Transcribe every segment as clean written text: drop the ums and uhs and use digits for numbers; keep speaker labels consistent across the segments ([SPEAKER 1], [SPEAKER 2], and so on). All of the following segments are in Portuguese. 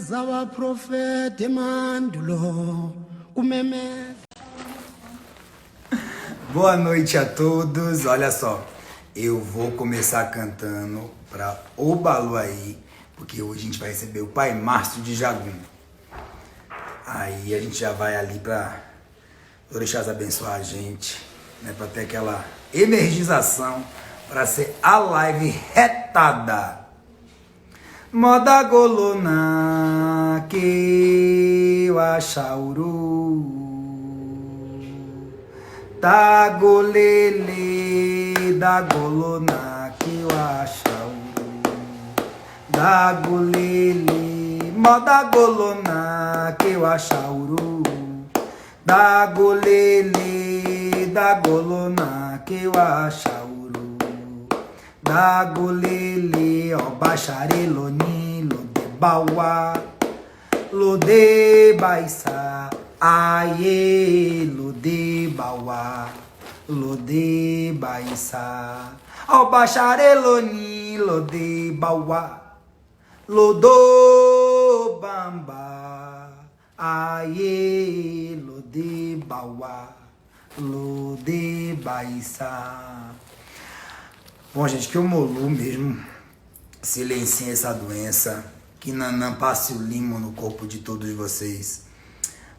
[SPEAKER 1] Zava profeta Mandulo, kumeme.
[SPEAKER 2] Boa noite a todos. Olha só, eu vou começar cantando para o Balu aí, porque hoje a gente vai receber o Pai Márcio de Jagum. Aí a gente já vai ali para o Orixás abençoar a gente, né, para ter aquela energização para ser a live retada. Moda golona que o achauru da golele da golona que o achauru da golele moda golona que o achauru da golele da golona que o achauru da golele ó bachareloni lo de baua lo de baissa aie lo de baua lo de baissa ó bachareloni lo de baua lo do bamba aie lo de baua lo de baissa. Bom, gente, que o Molu mesmo silencie essa doença, que Nanã passe o limo no corpo de todos vocês,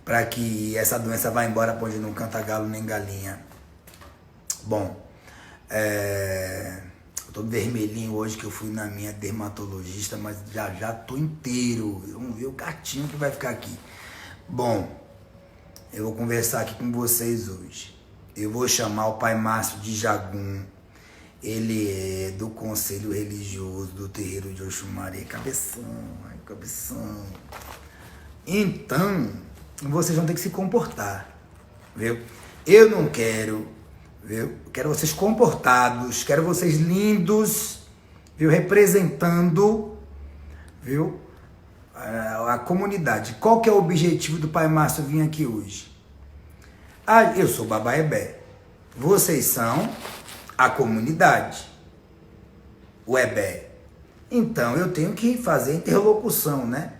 [SPEAKER 2] para que essa doença vá embora pra onde não canta galo nem galinha. Bom, eu tô vermelhinho hoje que eu fui na minha dermatologista, mas já tô inteiro. Vamos ver o gatinho que vai ficar aqui. Bom, eu vou conversar aqui com vocês hoje. Eu vou chamar o Pai Márcio de Jagum. Ele é do Conselho Religioso do Terreiro de Oxumaré. Cabeção, ai, cabeção. Então, vocês vão ter que se comportar, viu? Eu não quero, viu? Quero vocês comportados, quero vocês lindos, viu? Representando, viu? A comunidade. Qual que é o objetivo do Pai Márcio vir aqui hoje? Ah, eu sou Baba Ebé. Vocês são a comunidade, o Ebé. Então eu tenho que fazer interlocução, né?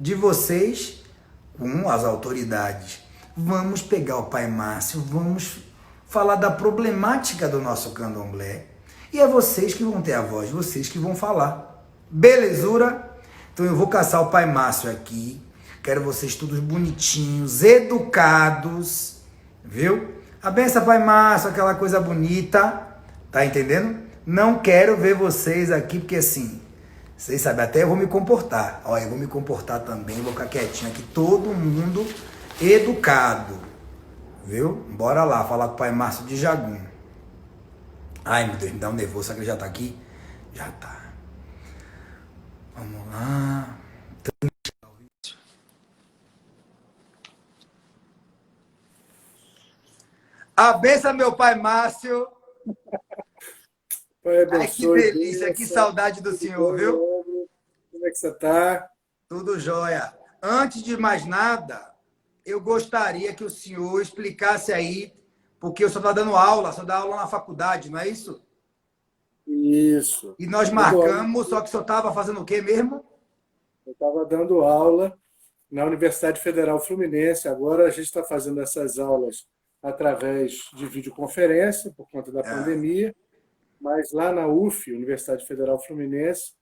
[SPEAKER 2] De vocês com as autoridades. Vamos pegar o Pai Márcio, vamos falar da problemática do nosso candomblé. E é vocês que vão ter a voz, vocês que vão falar. Belezura? Então eu vou caçar o Pai Márcio aqui. Quero vocês todos bonitinhos, educados, viu? A benção, Pai Márcio, aquela coisa bonita. Tá entendendo? Não quero ver vocês aqui, porque assim, vocês sabem, até eu vou me comportar. Ó, eu vou me comportar também, vou ficar quietinho aqui, todo mundo educado. Viu? Bora lá, falar com o Pai Márcio de Jagum. Ai, meu Deus, me dá um nervoso, será que ele já tá aqui? Já tá. Vamos lá. A benção, meu Pai Márcio.
[SPEAKER 3] Pai abençoe.
[SPEAKER 2] Ai, que delícia, que saudade do senhor, viu?
[SPEAKER 3] Como é que você está?
[SPEAKER 2] Tudo jóia. Antes de mais nada, eu gostaria que o senhor explicasse aí, porque eu só estou dando aula, só dá aula na faculdade, não é isso?
[SPEAKER 3] Isso.
[SPEAKER 2] E nós marcamos, só que o senhor estava fazendo o quê mesmo?
[SPEAKER 3] Eu estava dando aula na Universidade Federal Fluminense. Agora a gente está fazendo essas aulas através de videoconferência, por conta da pandemia. Mas lá na UF, Universidade Federal Fluminense,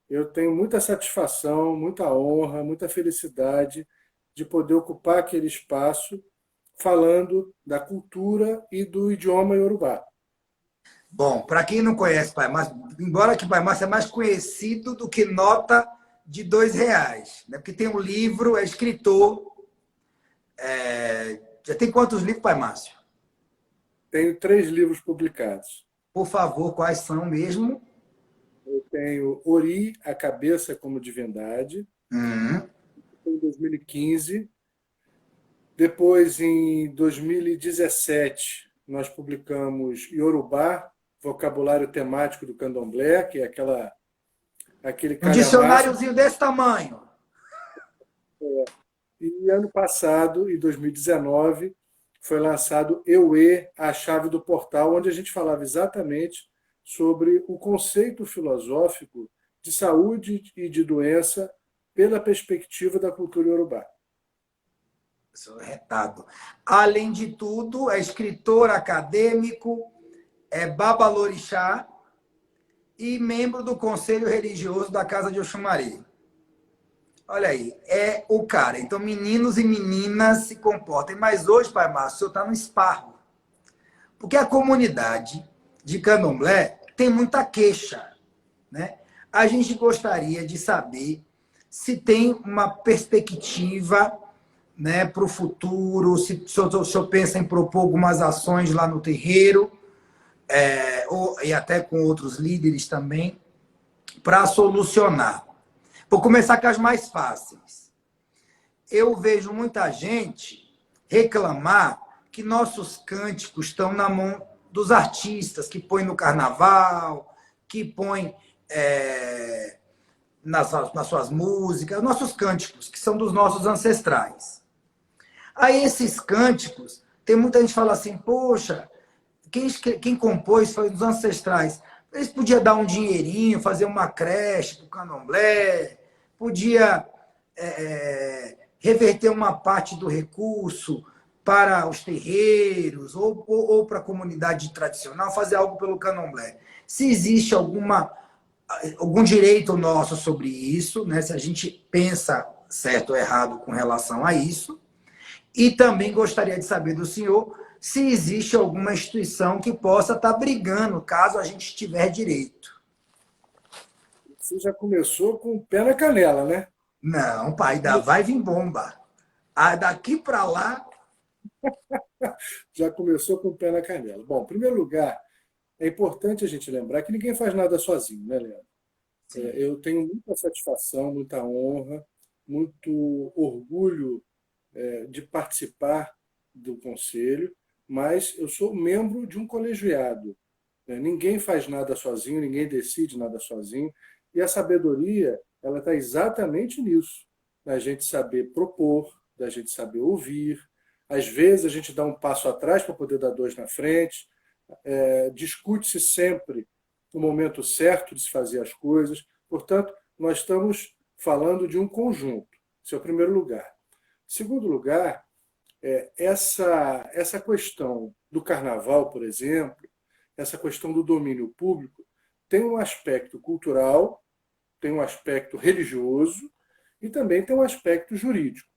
[SPEAKER 3] eu tenho muita satisfação, muita honra, muita felicidade de poder ocupar aquele espaço falando da cultura e do idioma iorubá.
[SPEAKER 2] Bom, para quem não conhece Pai Márcio, embora que Pai Márcio é mais conhecido do que nota de R$2, né? Porque tem um livro, é escritor. Já tem quantos livros, Pai Márcio?
[SPEAKER 3] Tenho 3 livros publicados.
[SPEAKER 2] Por favor, quais são mesmo?
[SPEAKER 3] Eu tenho Ori, a Cabeça como Divindade, em 2015. Depois, em 2017, nós publicamos Iorubá, Vocabulário Temático do Candomblé, que é aquele
[SPEAKER 2] Um dicionáriozinho desse tamanho.
[SPEAKER 3] E ano passado, em 2019, foi lançado Euê, a Chave do Portal, onde a gente falava exatamente sobre o conceito filosófico de saúde e de doença pela perspectiva da cultura iorubá.
[SPEAKER 2] Sou retado. Além de tudo, é escritor acadêmico, é babalorixá e membro do Conselho Religioso da Casa de Oxumaré. Olha aí, é o cara. Então, meninos e meninas se comportem. Mas hoje, Pai Márcio, o senhor está no esparro. Porque a comunidade de Candomblé tem muita queixa, né? A gente gostaria de saber se tem uma perspectiva, né, para o futuro, se o senhor pensa em propor algumas ações lá no terreiro, e até com outros líderes também, para solucionar. Vou começar com as mais fáceis. Eu vejo muita gente reclamar que nossos cânticos estão na mão dos artistas, que põem no carnaval, que põem nas suas músicas, nossos cânticos, que são dos nossos ancestrais. Aí esses cânticos, tem muita gente que fala assim, poxa, quem compôs foi dos ancestrais. Eles podiam dar um dinheirinho, fazer uma creche para o candomblé, podia reverter uma parte do recurso para os terreiros ou para a comunidade tradicional, fazer algo pelo candomblé. Se existe algum direito nosso sobre isso, né? Se a gente pensa certo ou errado com relação a isso. E também gostaria de saber do senhor se existe alguma instituição que possa estar brigando, caso a gente tiver direito.
[SPEAKER 3] Você já começou com o pé na canela, né?
[SPEAKER 2] Não, pai, vai vir bomba. Daqui para lá...
[SPEAKER 3] Já começou com o pé na canela. Bom, em primeiro lugar, é importante a gente lembrar que ninguém faz nada sozinho, né, Leandro? Eu tenho muita satisfação, muita honra, muito orgulho de participar do conselho, mas eu sou membro de um colegiado. Ninguém faz nada sozinho, ninguém decide nada sozinho, e a sabedoria ela está exatamente nisso, da gente saber propor, da gente saber ouvir. Às vezes a gente dá um passo atrás para poder dar dois na frente, discute-se sempre o momento certo de se fazer as coisas. Portanto, nós estamos falando de um conjunto. Esse é o primeiro lugar. Segundo lugar, essa questão do carnaval, por exemplo, essa questão do domínio público, tem um aspecto cultural, tem um aspecto religioso e também tem um aspecto jurídico.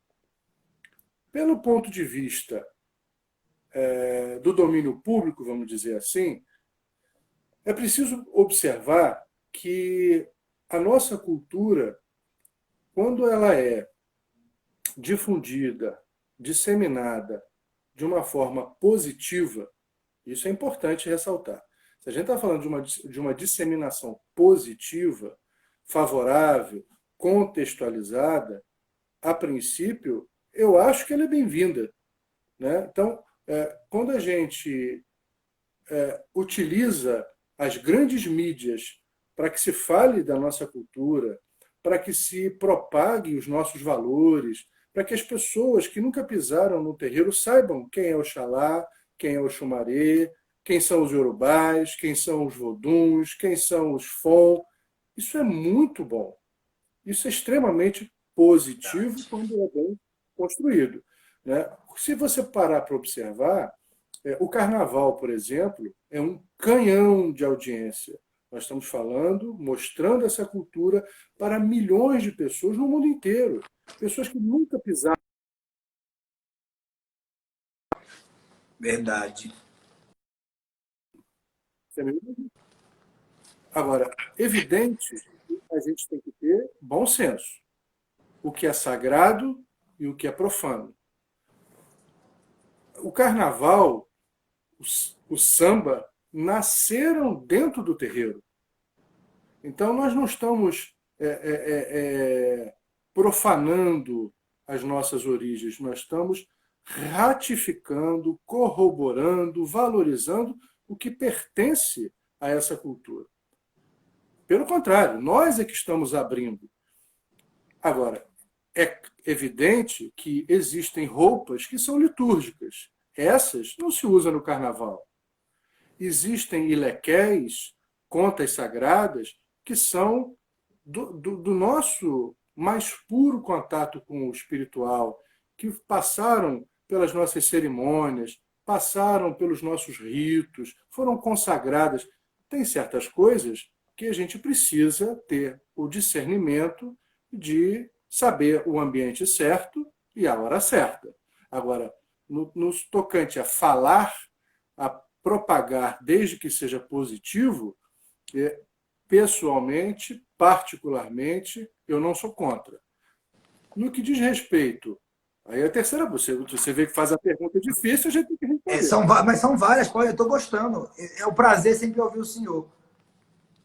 [SPEAKER 3] Pelo ponto de vista do domínio público, vamos dizer assim, é preciso observar que a nossa cultura, quando ela é difundida, disseminada de uma forma positiva, isso é importante ressaltar. Se a gente está falando de uma disseminação positiva, favorável, contextualizada, a princípio, eu acho que ela é bem-vinda, né? Então, quando a gente utiliza as grandes mídias para que se fale da nossa cultura, para que se propague os nossos valores, para que as pessoas que nunca pisaram no terreiro saibam quem é Oxalá, quem é Oxumaré, quem são os Yorubás, quem são os Voduns, quem são os Fon. Isso é muito bom. Isso é extremamente positivo quando é bem construído, né? Se você parar para observar, o carnaval, por exemplo, é um canhão de audiência. Nós estamos falando, mostrando essa cultura para milhões de pessoas no mundo inteiro. Pessoas que nunca pisaram.
[SPEAKER 2] Verdade.
[SPEAKER 3] Agora, evidente que a gente tem que ter bom senso. O que é sagrado e o que é profano. O carnaval, o samba, nasceram dentro do terreiro. Então, nós não estamos profanando as nossas origens, nós estamos ratificando, corroborando, valorizando o que pertence a essa cultura. Pelo contrário, nós é que estamos abrindo. Agora, é evidente que existem roupas que são litúrgicas. Essas não se usam no carnaval. Existem ilequéis, contas sagradas, que são do nosso mais puro contato com o espiritual, que passaram pelas nossas cerimônias, passaram pelos nossos ritos, foram consagradas. Tem certas coisas que a gente precisa ter o discernimento de saber o ambiente certo e a hora certa. Agora, no tocante a falar, a propagar, desde que seja positivo, pessoalmente, particularmente, eu não sou contra. No que diz respeito, aí a terceira, você vê que faz a pergunta difícil, a gente tem que responder.
[SPEAKER 2] Mas são várias, eu estou gostando. É um prazer sempre ouvir o senhor.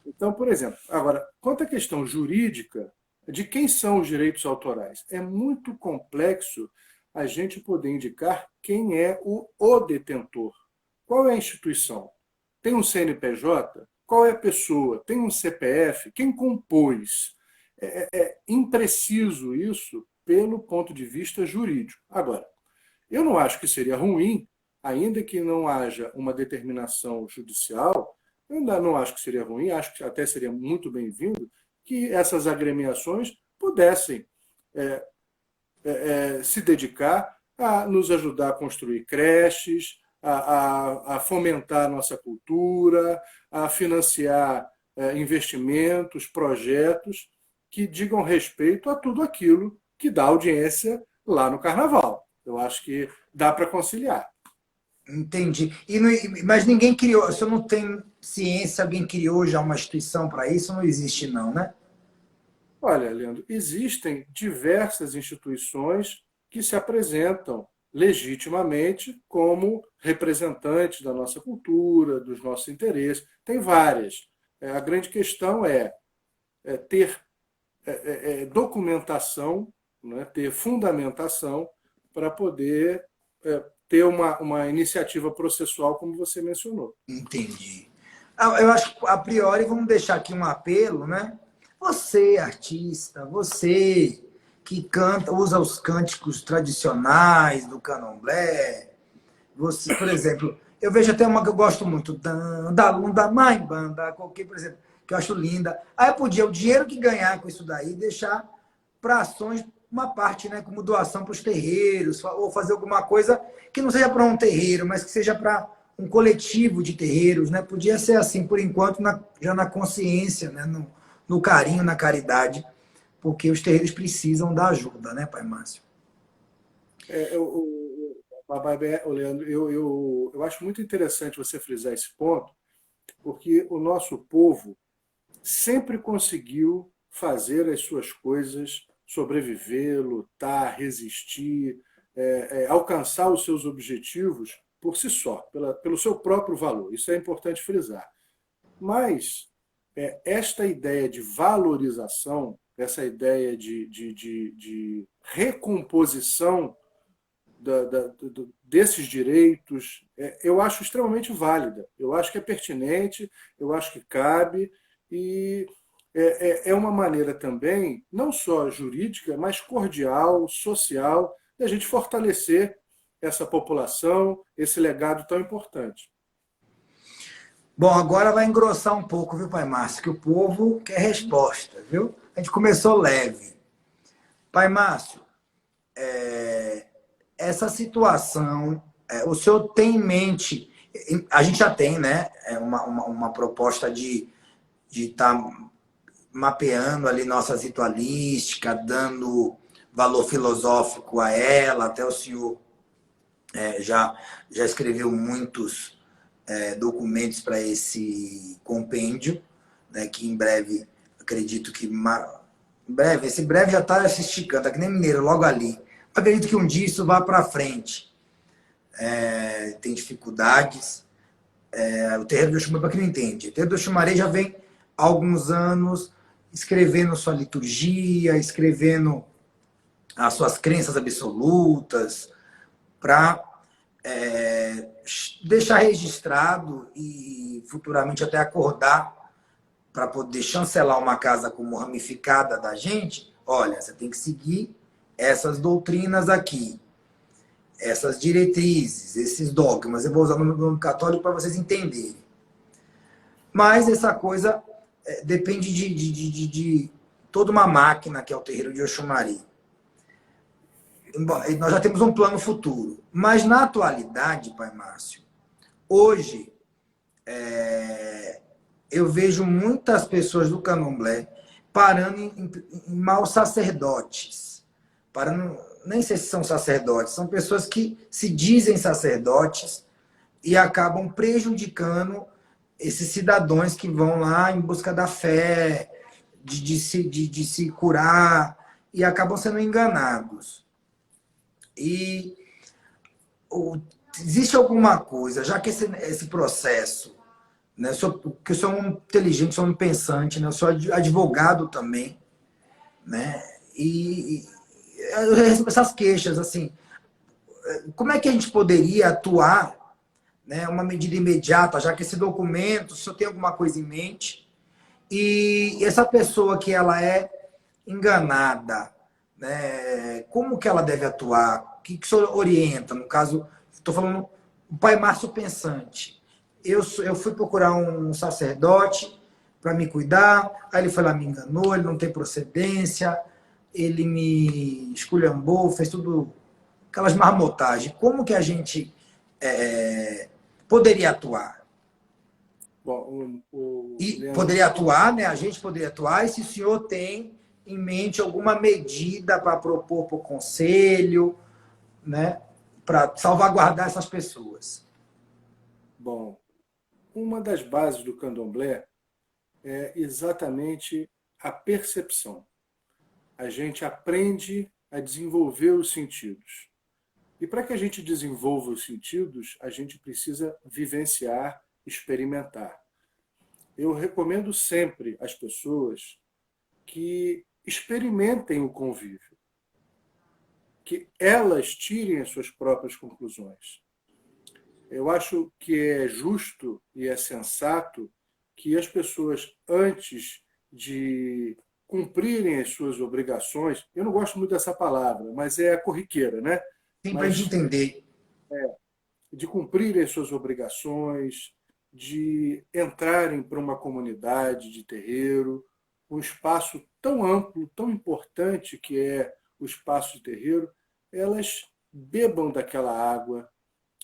[SPEAKER 3] Então, por exemplo, agora, quanto à questão jurídica, de quem são os direitos autorais? É muito complexo a gente poder indicar quem é o detentor. Qual é a instituição? Tem um CNPJ? Qual é a pessoa? Tem um CPF? Quem compôs? É impreciso isso pelo ponto de vista jurídico. Agora, eu não acho que seria ruim, ainda que não haja uma determinação judicial, eu ainda não acho que seria ruim, acho que até seria muito bem-vindo que essas agremiações pudessem se dedicar a nos ajudar a construir creches, a fomentar a nossa cultura, a financiar investimentos, projetos que digam respeito a tudo aquilo que dá audiência lá no Carnaval. Eu acho que dá para conciliar.
[SPEAKER 2] Entendi. Mas ninguém criou, se eu não tenho ciência, alguém criou já uma instituição para isso? Não existe não, né?
[SPEAKER 3] Olha, Leandro, existem diversas instituições que se apresentam legitimamente como representantes da nossa cultura, dos nossos interesses. Tem várias. A grande questão é ter documentação, né, ter fundamentação para poder ter uma iniciativa processual, como você mencionou.
[SPEAKER 2] Entendi. Eu acho que, a priori, vamos deixar aqui um apelo, né? Você, artista, você que canta, usa os cânticos tradicionais do candomblé, você, por exemplo, eu vejo até uma que eu gosto muito, da Lunda Mãe Banda, qualquer, por exemplo, que eu acho linda. Aí eu podia, o dinheiro que ganhar com isso daí, deixar para ações, uma parte, né, como doação para os terreiros, ou fazer alguma coisa que não seja para um terreiro, mas que seja para um coletivo de terreiros, né? Podia ser assim, por enquanto, já na consciência, né? No carinho, na caridade, porque os terreiros precisam da ajuda, né, Pai Márcio?
[SPEAKER 3] Leandro, eu acho muito interessante você frisar esse ponto, porque o nosso povo sempre conseguiu fazer as suas coisas, sobreviver, lutar, resistir, alcançar os seus objetivos por si só, pelo seu próprio valor. Isso é importante frisar. Mas esta ideia de valorização, essa ideia de recomposição desses direitos, eu acho extremamente válida. Eu acho que é pertinente, eu acho que cabe, e é uma maneira também, não só jurídica, mas cordial, social, de a gente fortalecer essa população, esse legado tão importante.
[SPEAKER 2] Bom, agora vai engrossar um pouco, viu, Pai Márcio? Que o povo quer resposta, viu? A gente começou leve. Pai Márcio, essa situação, o senhor tem em mente, a gente já tem, né, uma proposta de estar mapeando ali nossa ritualística, dando valor filosófico a ela, até o senhor já escreveu muitos documentos para esse compêndio, né, que em breve, acredito que esse breve já está se esticando, tá que nem mineiro, logo ali. Acredito que um dia isso vá para frente. Tem dificuldades. O terreiro do Oxumaré, para quem não entende, o terreiro do Oxumaré já vem há alguns anos escrevendo sua liturgia, escrevendo as suas crenças absolutas, para deixar registrado e futuramente até acordar para poder chancelar uma casa como ramificada da gente. Olha, você tem que seguir essas doutrinas aqui, essas diretrizes, esses dogmas. Eu vou usar o nome católico para vocês entenderem. Mas essa coisa depende de toda uma máquina que é o terreiro de Oxumari. Nós já temos um plano futuro. Mas, na atualidade, Pai Márcio, hoje, eu vejo muitas pessoas do candomblé parando em maus sacerdotes. Parando, nem sei se são sacerdotes, são pessoas que se dizem sacerdotes e acabam prejudicando esses cidadãos que vão lá em busca da fé, de se curar, e acabam sendo enganados. E existe alguma coisa, já que esse processo, né, que eu sou um inteligente, sou um pensante, né, eu sou advogado também, né, e eu recebo essas queixas, assim, como é que a gente poderia atuar, né, uma medida imediata, já que esse documento só tem alguma coisa em mente, e essa pessoa que ela é enganada, né, como que ela deve atuar? O que o senhor orienta? No caso, estou falando o Pai Márcio pensante. Eu fui procurar um sacerdote para me cuidar, aí ele foi lá, me enganou, ele não tem procedência, ele me esculhambou, fez tudo aquelas marmotagens. Como que a gente poderia atuar?
[SPEAKER 3] Bom,
[SPEAKER 2] E
[SPEAKER 3] Leandro,
[SPEAKER 2] poderia atuar, né? A gente poderia atuar, e se o senhor tem em mente alguma medida para propor para o conselho, né? Para salvaguardar essas pessoas.
[SPEAKER 3] bom, uma das bases do candomblé é exatamente a percepção. A gente aprende a desenvolver os sentidos. E para que a gente desenvolva os sentidos, a gente precisa vivenciar, experimentar. Eu recomendo sempre às pessoas que experimentem o convívio, que elas tirem as suas próprias conclusões. Eu acho que é justo e é sensato que as pessoas, antes de cumprirem as suas obrigações, eu não gosto muito dessa palavra, mas é corriqueira, né?
[SPEAKER 2] Sim, para a gente
[SPEAKER 3] Mas
[SPEAKER 2] entender.
[SPEAKER 3] de cumprirem as suas obrigações, de entrarem para uma comunidade de terreiro, um espaço tão amplo, tão importante que é o espaço de terreiro, elas bebam daquela água,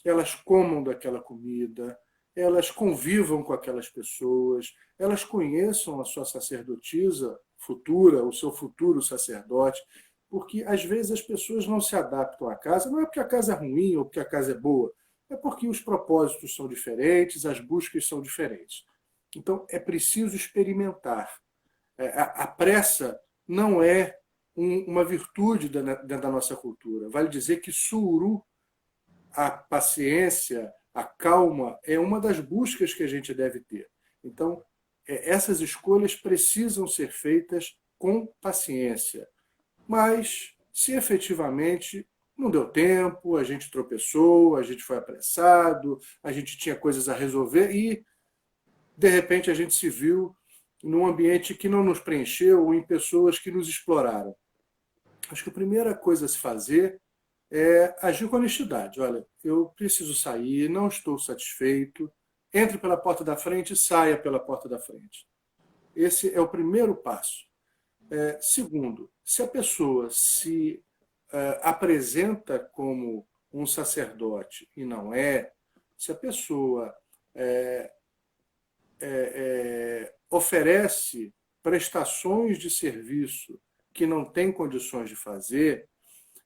[SPEAKER 3] elas comam daquela comida, elas convivam com aquelas pessoas, elas conheçam a sua sacerdotisa futura, o seu futuro sacerdote, porque às vezes as pessoas não se adaptam à casa, não é porque a casa é ruim ou porque a casa é boa, é porque os propósitos são diferentes, as buscas são diferentes. Então é preciso experimentar. A pressa não é uma virtude dentro da nossa cultura. Vale dizer que Suru, a paciência, a calma, é uma das buscas que a gente deve ter. Então, essas escolhas precisam ser feitas com paciência. Mas, se efetivamente não deu tempo, a gente tropeçou, a gente foi apressado, a gente tinha coisas a resolver e, de repente, a gente se viu num ambiente que não nos preencheu ou em pessoas que nos exploraram. Acho que a primeira coisa a se fazer é agir com honestidade. Olha, eu preciso sair, não estou satisfeito. Entre pela porta da frente e saia pela porta da frente. Esse é o primeiro passo. Segundo, se a pessoa se apresenta como um sacerdote e não é, se a pessoa oferece prestações de serviço que não tem condições de fazer,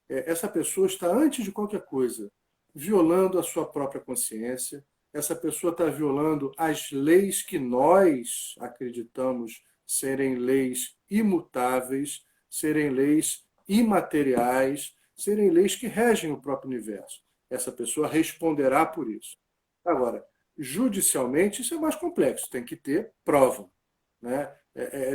[SPEAKER 3] essa pessoa está, antes de qualquer coisa, violando a sua própria consciência, essa pessoa está violando as leis que nós acreditamos serem leis imutáveis, serem leis imateriais, serem leis que regem o próprio universo. Essa pessoa responderá por isso. Agora, judicialmente, isso é mais complexo, tem que ter prova, né?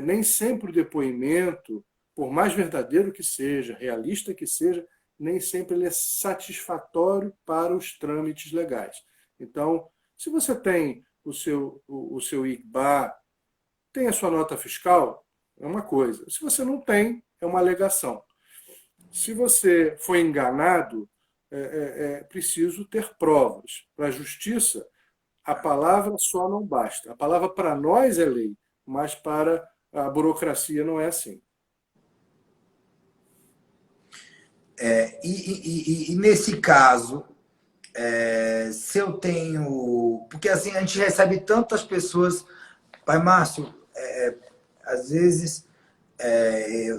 [SPEAKER 3] Nem sempre o depoimento, por mais verdadeiro que seja, realista que seja, nem sempre ele é satisfatório para os trâmites legais. Então, se você tem o seu ICBA, tem a sua nota fiscal, é uma coisa. Se você não tem, é uma alegação. Se você foi enganado, é preciso ter provas. Para a justiça, a palavra só não basta. A palavra para nós é lei, mas para a burocracia não é assim.
[SPEAKER 2] E nesse caso, se eu tenho. Porque assim, a gente recebe tantas pessoas. Pai Márcio, às vezes,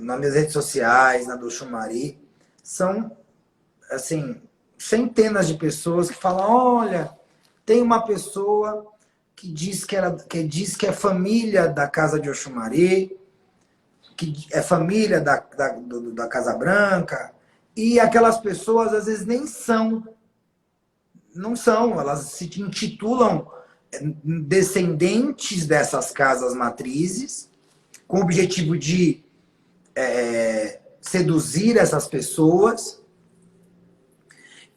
[SPEAKER 2] nas minhas redes sociais, na do Xumari, são, assim, centenas de pessoas que falam: olha, tem uma pessoa que diz que é família da Casa de Oxumari, que é família da Casa Branca, e aquelas pessoas às vezes nem são, não são, elas se intitulam descendentes dessas casas matrizes, com o objetivo de seduzir essas pessoas,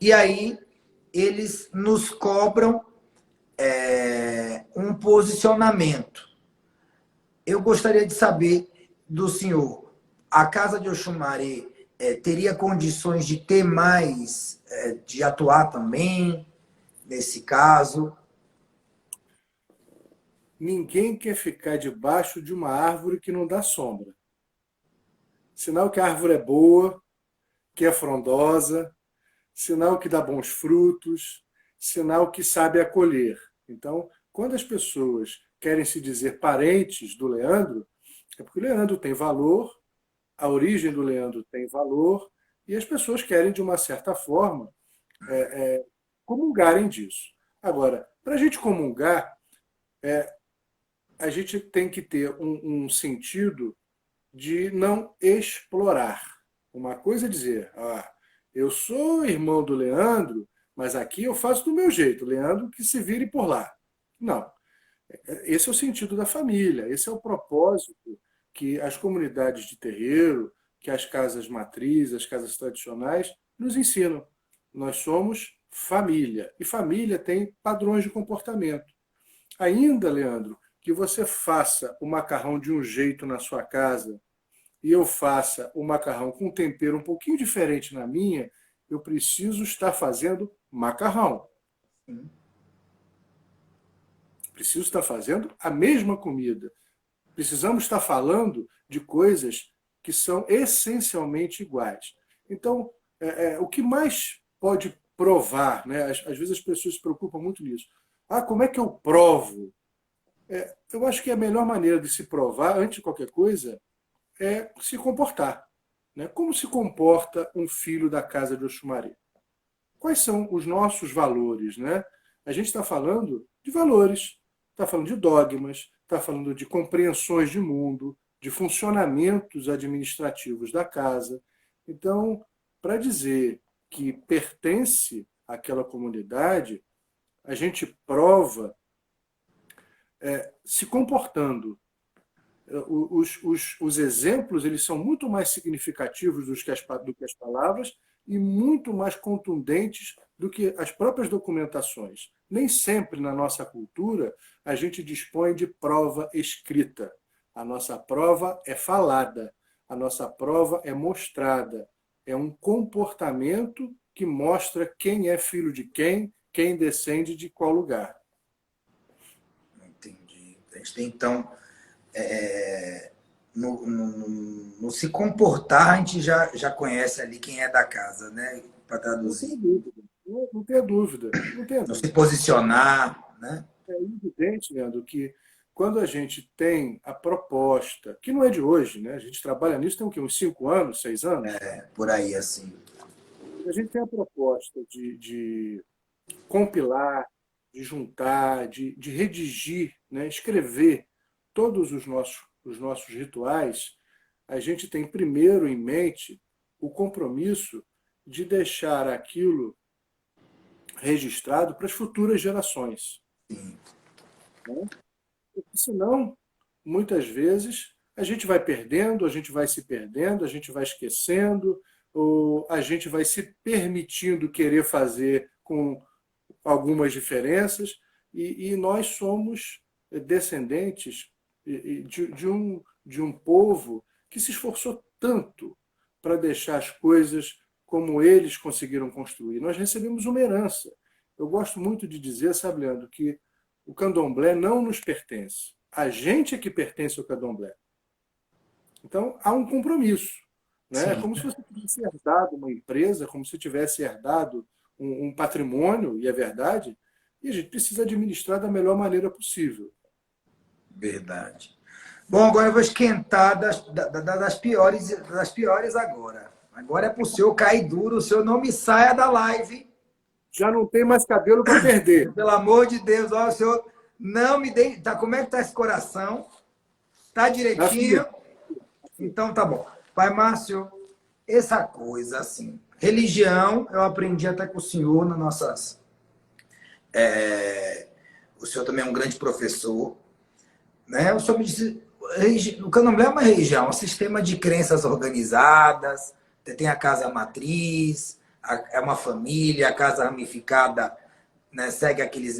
[SPEAKER 2] e aí eles nos cobram um posicionamento. Eu gostaria de saber do senhor, a Casa de Oxumari teria condições de ter mais, de atuar também nesse caso?
[SPEAKER 3] Ninguém quer ficar debaixo de uma árvore que não dá sombra. Sinal que a árvore é boa, que é frondosa, sinal que dá bons frutos, sinal que sabe acolher. Então, quando as pessoas querem se dizer parentes do Leandro, é porque o Leandro tem valor, a origem do Leandro tem valor, e as pessoas querem, de uma certa forma, comungarem disso. Agora, para a gente comungar, a gente tem que ter um sentido de não explorar. Uma coisa é dizer, eu sou irmão do Leandro, mas aqui eu faço do meu jeito, Leandro que se vire por lá. Não. Esse é o sentido da família, esse é o propósito que as comunidades de terreiro, que as casas matrizes, as casas tradicionais nos ensinam. Nós somos família, e família tem padrões de comportamento. Ainda, Leandro, que você faça o macarrão de um jeito na sua casa e eu faça o macarrão com um tempero um pouquinho diferente na minha, eu preciso estar fazendo macarrão. Preciso estar fazendo a mesma comida. Precisamos estar falando de coisas que são essencialmente iguais. Então, o que mais pode provar, né? Às vezes as pessoas se preocupam muito nisso. Como é que eu provo? Eu acho que a melhor maneira de se provar, antes de qualquer coisa, é se comportar. Né? Como se comporta um filho da casa de Oxumari? Quais são os nossos valores? Né? A gente está falando de valores, está falando de dogmas, está falando de compreensões de mundo, de funcionamentos administrativos da casa. Então, para dizer que pertence àquela comunidade, a gente prova se comportando. Os exemplos eles são muito mais significativos do que as palavras e muito mais contundentes do que as próprias documentações. Nem sempre na nossa cultura a gente dispõe de prova escrita. A nossa prova é falada, a nossa prova é mostrada. É um comportamento que mostra quem é filho de quem descende de qual lugar.
[SPEAKER 2] Entendi. A gente tem, então, no se comportar, a gente já conhece ali quem é da casa, né? Para traduzir.
[SPEAKER 3] Não tenha dúvida.
[SPEAKER 2] No se posicionar, né?
[SPEAKER 3] É evidente, Leandro, que quando a gente tem a proposta, que não é de hoje, né? A gente trabalha nisso tem o quê? Uns 5 anos, 6 anos?
[SPEAKER 2] Por aí, assim.
[SPEAKER 3] A gente tem a proposta de compilar, de juntar, de redigir, né? Escrever todos os nossos rituais, a gente tem primeiro em mente o compromisso de deixar aquilo registrado para as futuras gerações. Né? Porque senão, muitas vezes, a gente vai perdendo, a gente vai se perdendo, a gente vai esquecendo, ou a gente vai se permitindo querer fazer com algumas diferenças, e nós somos descendentes de um povo que se esforçou tanto para deixar as coisas como eles conseguiram construir. Nós recebemos uma herança. Eu gosto muito de dizer, sabe, Leandro, que o candomblé não nos pertence. A gente é que pertence ao candomblé. Então, há um compromisso. né? É
[SPEAKER 2] Sim,
[SPEAKER 3] como se você tivesse herdado uma empresa, como se tivesse herdado um patrimônio, e é verdade, e a gente precisa administrar da melhor maneira possível.
[SPEAKER 2] verdade. Bom, agora eu vou esquentar das piores agora. Agora é pro senhor cair duro, o senhor não me saia da live.
[SPEAKER 3] Já não tem mais cabelo para perder.
[SPEAKER 2] Pelo amor de Deus, ó, o senhor não me dê. Tá, como é que tá esse coração? Tá
[SPEAKER 3] Assim,
[SPEAKER 2] direitinho? Então tá bom. Pai Márcio, essa coisa assim, religião, eu aprendi até com o senhor nas nossas. O senhor também é um grande professor, né? O senhor me disse, o candomblé é uma religião, é um sistema de crenças organizadas, tem a casa matriz, é uma família, a casa ramificada, né, segue aqueles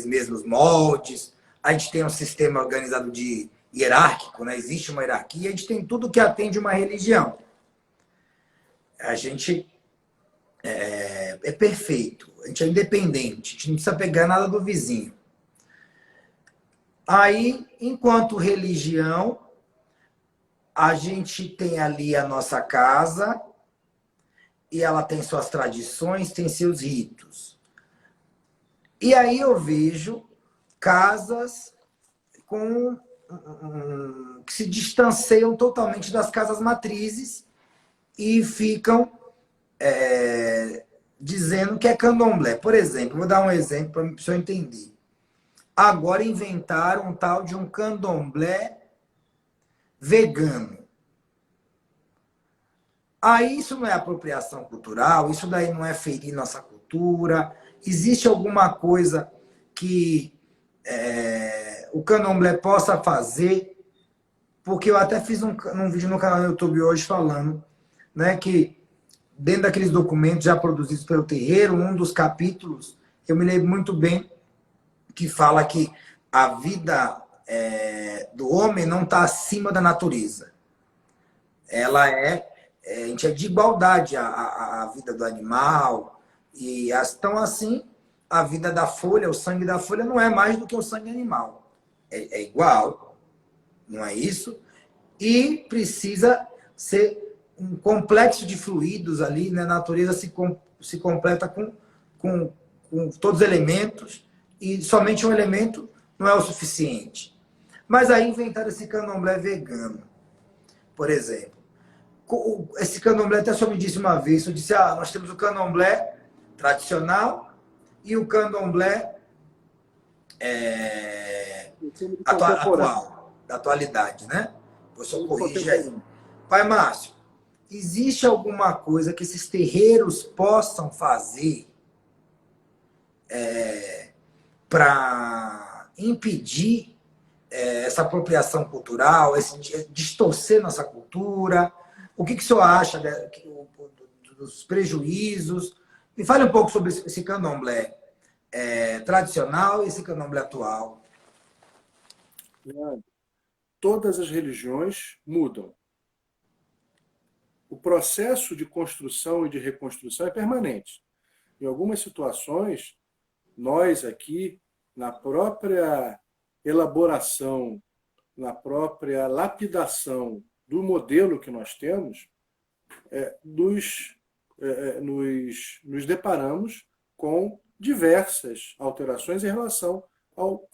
[SPEAKER 2] mesmos moldes. A gente tem um sistema organizado de hierárquico, né? Existe uma hierarquia, a gente tem tudo que atende uma religião. A gente é perfeito, a gente é independente, a gente não precisa pegar nada do vizinho. Aí, enquanto religião, a gente tem ali a nossa casa e ela tem suas tradições, tem seus ritos. E aí eu vejo casas que se distanciam totalmente das casas matrizes e ficam dizendo que é candomblé. Por exemplo, vou dar um exemplo para o senhor entender. Agora inventaram um tal de um candomblé vegano. Aí isso não é apropriação cultural, isso daí não é ferir nossa cultura. Existe alguma coisa que o candomblé possa fazer? Porque eu até fiz um vídeo no canal do YouTube hoje falando, né, que dentro daqueles documentos já produzidos pelo terreiro, um dos capítulos, eu me lembro muito bem, que fala que a vida do homem não está acima da natureza. Ela a gente é de igualdade à vida do animal. E então, assim, a vida da folha, o sangue da folha não é mais do que o sangue animal. É igual, não é isso? E precisa ser um complexo de fluidos ali, né? A natureza se completa com todos os elementos, e somente um elemento não é o suficiente. Mas aí inventaram esse candomblé vegano, por exemplo. Esse candomblé, até só me disse uma vez, eu disse, nós temos o candomblé tradicional e o candomblé atual, da atualidade, né? Você corrige aí. Pai Márcio, existe alguma coisa que esses terreiros possam fazer para impedir essa apropriação cultural, distorcer nossa cultura? O que o senhor acha dos prejuízos? Me fale um pouco sobre esse candomblé tradicional e esse candomblé atual.
[SPEAKER 3] Todas as religiões mudam. O processo de construção e de reconstrução é permanente. Em algumas situações, nós aqui, na própria elaboração, na própria lapidação do modelo que nós temos, nos deparamos com diversas alterações em relação ao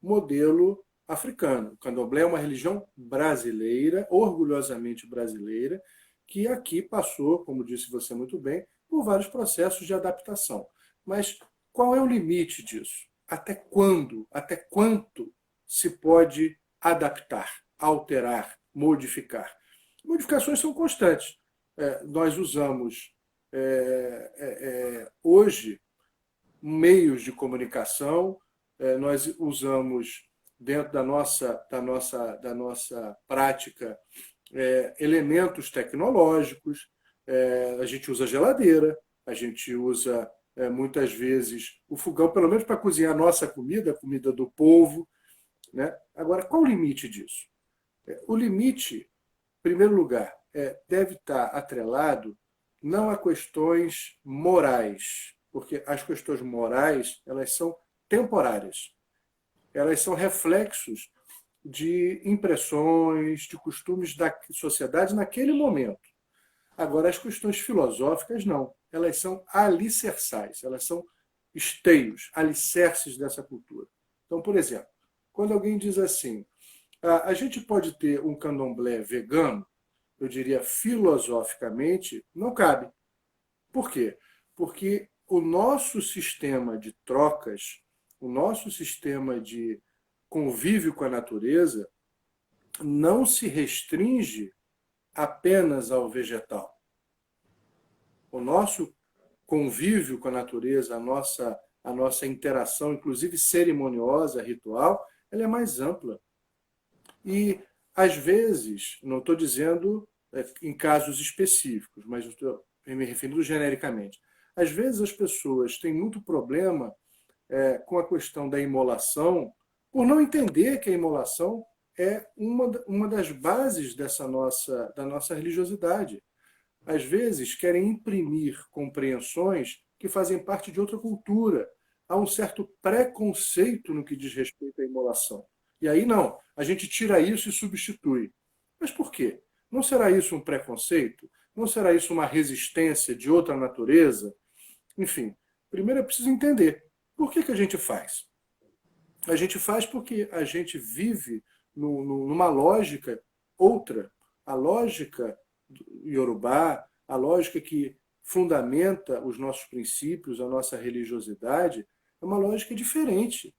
[SPEAKER 3] modelo africano. O candomblé é uma religião brasileira, orgulhosamente brasileira, que aqui passou, como disse você muito bem, por vários processos de adaptação. Mas qual é o limite disso? Até quando, até quanto se pode adaptar, alterar, modificar? Modificações são constantes. Nós usamos hoje meios de comunicação, nós usamos dentro da nossa prática elementos tecnológicos, a gente usa geladeira, a gente usa muitas vezes o fogão, pelo menos para cozinhar a nossa comida, a comida do povo, né? Agora, qual o limite disso? O limite, em primeiro lugar, deve estar atrelado não a questões morais, porque as questões morais elas são temporárias. Elas são reflexos de impressões, de costumes da sociedade naquele momento. Agora, as questões filosóficas, não. Elas são alicerçais, elas são esteios, alicerces dessa cultura. Então, por exemplo, quando alguém diz assim, a gente pode ter um candomblé vegano, eu diria filosoficamente, não cabe. Por quê? Porque o nosso sistema de trocas, o nosso sistema de convívio com a natureza, não se restringe apenas ao vegetal. O nosso convívio com a natureza, a nossa interação, inclusive cerimoniosa, ritual, ela é mais ampla. E, às vezes, não estou dizendo em casos específicos, mas estou me referindo genericamente. Às vezes as pessoas têm muito problema com a questão da imolação, por não entender que a imolação é uma das bases da nossa religiosidade. Às vezes querem imprimir compreensões que fazem parte de outra cultura. Há um certo preconceito no que diz respeito à imolação. E aí não, a gente tira isso e substitui. Mas por quê? Não será isso um preconceito? Não será isso uma resistência de outra natureza? Enfim, primeiro é preciso entender por que a gente faz. A gente faz porque a gente vive numa lógica outra. A lógica Yorubá, a lógica que fundamenta os nossos princípios, a nossa religiosidade, é uma lógica diferente,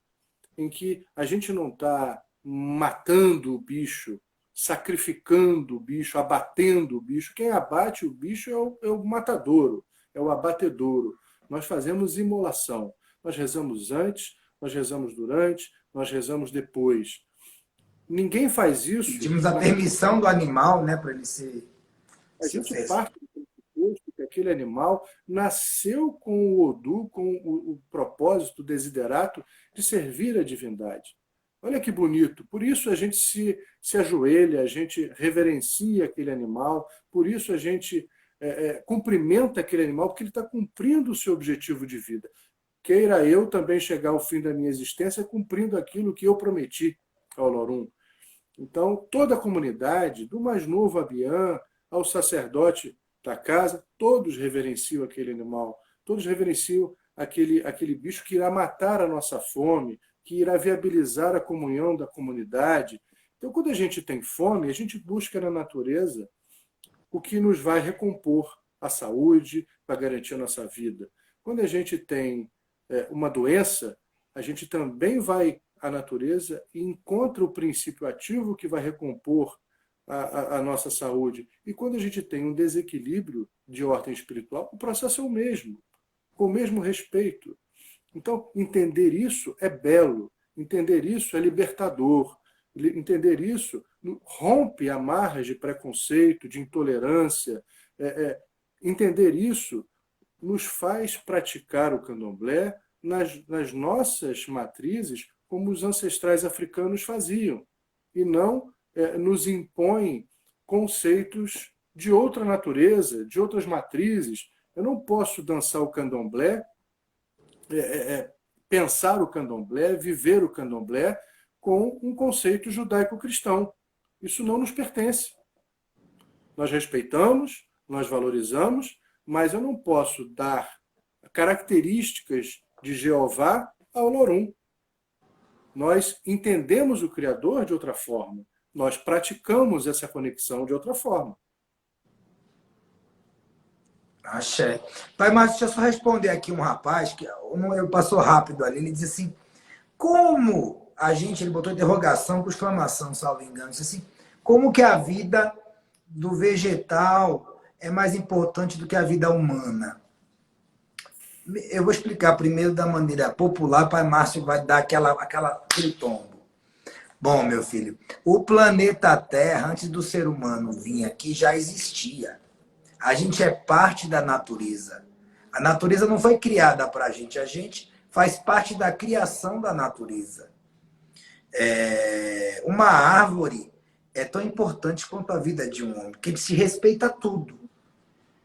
[SPEAKER 3] em que a gente não está matando o bicho, sacrificando o bicho, abatendo o bicho. Quem abate o bicho é o matadouro, é o abatedouro. Nós fazemos imolação. Nós rezamos antes, nós rezamos durante, nós rezamos depois. Ninguém faz isso.
[SPEAKER 2] Pedimos a permissão do animal, né, para ele ser.
[SPEAKER 3] A gente parte do pressuposto que aquele animal nasceu com o Odu, com o propósito, o desiderato de servir a divindade. Olha que bonito. Por isso a gente se ajoelha, a gente reverencia aquele animal, por isso a gente cumprimenta aquele animal, porque ele está cumprindo o seu objetivo de vida. Queira eu também chegar ao fim da minha existência cumprindo aquilo que eu prometi ao Lorum. Então, toda a comunidade, do mais novo Abian, ao sacerdote da casa, todos reverenciam aquele animal, todos reverenciam aquele bicho que irá matar a nossa fome, que irá viabilizar a comunhão da comunidade. Então, quando a gente tem fome, a gente busca na natureza o que nos vai recompor a saúde, para garantir a nossa vida. Quando a gente tem uma doença, a gente também vai à natureza e encontra o princípio ativo que vai recompor a nossa saúde. E quando a gente tem um desequilíbrio de ordem espiritual, o processo é o mesmo, com o mesmo respeito. Então, entender isso é belo, entender isso é libertador, entender isso rompe amarras de preconceito, de intolerância. Entender isso nos faz praticar o candomblé nas nossas matrizes, como os ancestrais africanos faziam, e não nos impõe conceitos de outra natureza, de outras matrizes. Eu não posso dançar o candomblé, pensar o candomblé, viver o candomblé com um conceito judaico-cristão. Isso não nos pertence. Nós respeitamos, nós valorizamos, mas eu não posso dar características de Jeová ao Lorum. Nós entendemos o Criador de outra forma. Nós praticamos essa conexão de outra forma.
[SPEAKER 2] Axé. Pai Márcio, deixa eu só responder aqui um rapaz, que eu passou rápido ali, ele disse assim, como a gente, ele botou interrogação com exclamação, salvo engano, disse assim, como que a vida do vegetal é mais importante do que a vida humana? Eu vou explicar primeiro da maneira popular, Pai Márcio vai dar aquele tombo. Bom, meu filho, o planeta Terra, antes do ser humano vir aqui, já existia. A gente é parte da natureza. A natureza não foi criada para a gente faz parte da criação da natureza. Uma árvore é tão importante quanto a vida de um homem, porque se respeita tudo.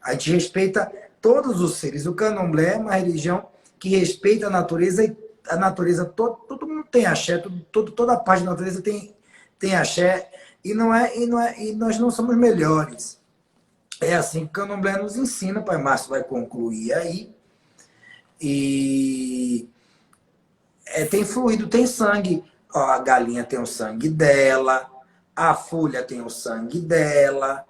[SPEAKER 2] A gente respeita todos os seres. O candomblé é uma religião que respeita a natureza e a natureza, todo mundo tem axé, toda a parte da natureza tem axé, e nós não somos melhores. É assim que o candomblé nos ensina, Pai Márcio vai concluir aí. E tem fluido, tem sangue. Ó, a galinha tem o sangue dela, a folha tem o sangue dela,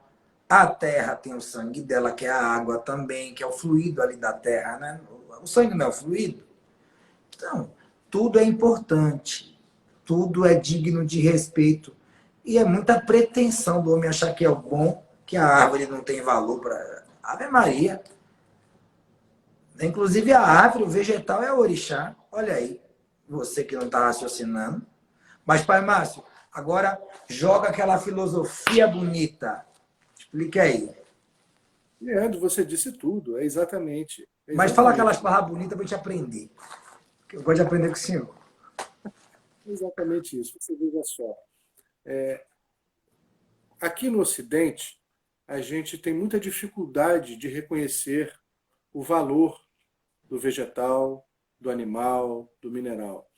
[SPEAKER 2] a terra tem o sangue dela, que é a água também, que é o fluido ali da terra, né? O sangue não é o fluido? Então, tudo é importante, tudo é digno de respeito. E é muita pretensão do homem achar que é o bom, que a árvore não tem valor para... Ave Maria. Inclusive a árvore, o vegetal é o orixá. Olha aí, você que não está raciocinando. Mas, Pai Márcio, agora joga aquela filosofia bonita. Explica aí.
[SPEAKER 3] Leandro, você disse tudo, exatamente.
[SPEAKER 2] Mas fala aquelas palavras bonitas para a gente aprender. Eu gosto de aprender com o senhor.
[SPEAKER 3] Exatamente isso. Você veja só. Aqui no Ocidente, a gente tem muita dificuldade de reconhecer o valor do vegetal, do animal, do mineral.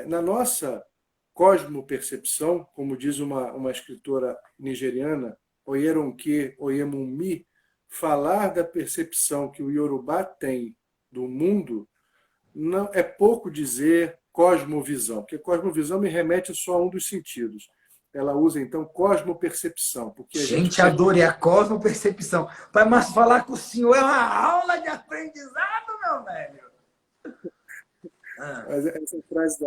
[SPEAKER 3] Na nossa cosmopercepção, como diz uma escritora nigeriana, Oyeronke Oyemumi, falar da percepção que o Yorubá tem do mundo não é pouco dizer cosmovisão, porque cosmovisão me remete só a um dos sentidos. Ela usa, então, cosmopercepção. Porque
[SPEAKER 2] gente, adorei a cosmopercepção. Pai Márcio, falar com o senhor é uma aula de aprendizado, meu velho.
[SPEAKER 3] Mas essa frase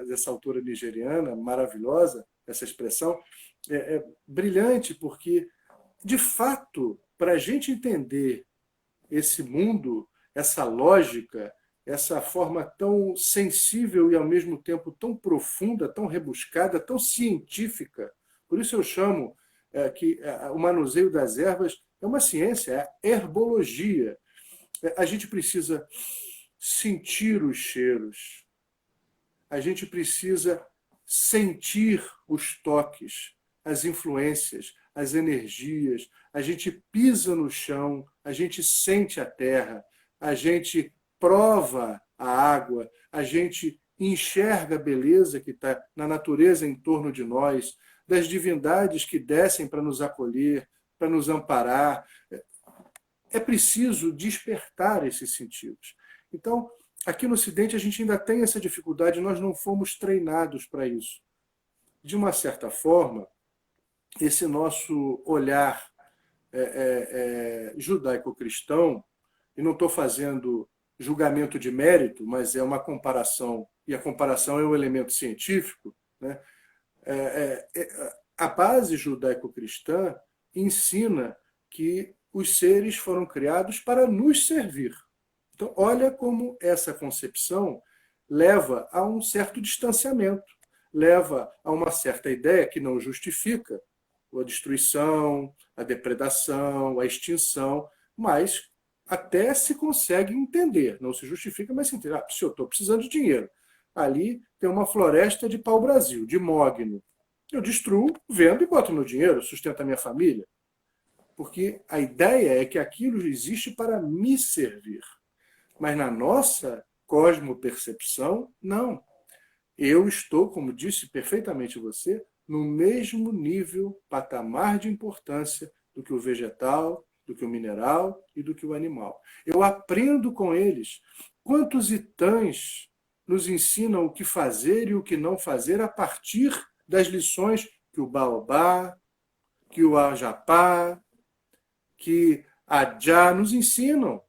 [SPEAKER 3] dessa autora nigeriana, maravilhosa, essa expressão, é brilhante, porque, de fato, para a gente entender esse mundo, essa lógica, essa forma tão sensível e, ao mesmo tempo, tão profunda, tão rebuscada, tão científica. Por isso eu chamo que o manuseio das ervas é uma ciência, é a herbologia. A gente precisa sentir os cheiros. A gente precisa sentir os toques, as influências, as energias. A gente pisa no chão, a gente sente a terra, a gente prova a água, a gente enxerga a beleza que está na natureza em torno de nós, das divindades que descem para nos acolher, para nos amparar. É preciso despertar esses sentidos. Então, aqui no Ocidente, a gente ainda tem essa dificuldade, nós não fomos treinados para isso. De uma certa forma, esse nosso olhar judaico-cristão, e não estou fazendo julgamento de mérito, mas é uma comparação, e a comparação é um elemento científico, né? A base judaico-cristã ensina que os seres foram criados para nos servir. Então, olha como essa concepção leva a um certo distanciamento, leva a uma certa ideia que não justifica a destruição, a depredação, a extinção, mas até se consegue entender, não se justifica, mas se entende. Se eu estou precisando de dinheiro, ali tem uma floresta de pau-brasil, de mogno. Eu destruo, vendo e boto meu dinheiro, sustento a minha família. Porque a ideia é que aquilo existe para me servir. Mas na nossa cosmopercepção, não. Eu estou, como disse perfeitamente você, no mesmo nível, patamar de importância do que o vegetal, do que o mineral e do que o animal. Eu aprendo com eles. Quantos itãs nos ensinam o que fazer e o que não fazer a partir das lições que o baobá, que o ajapá, que a já nos ensinam.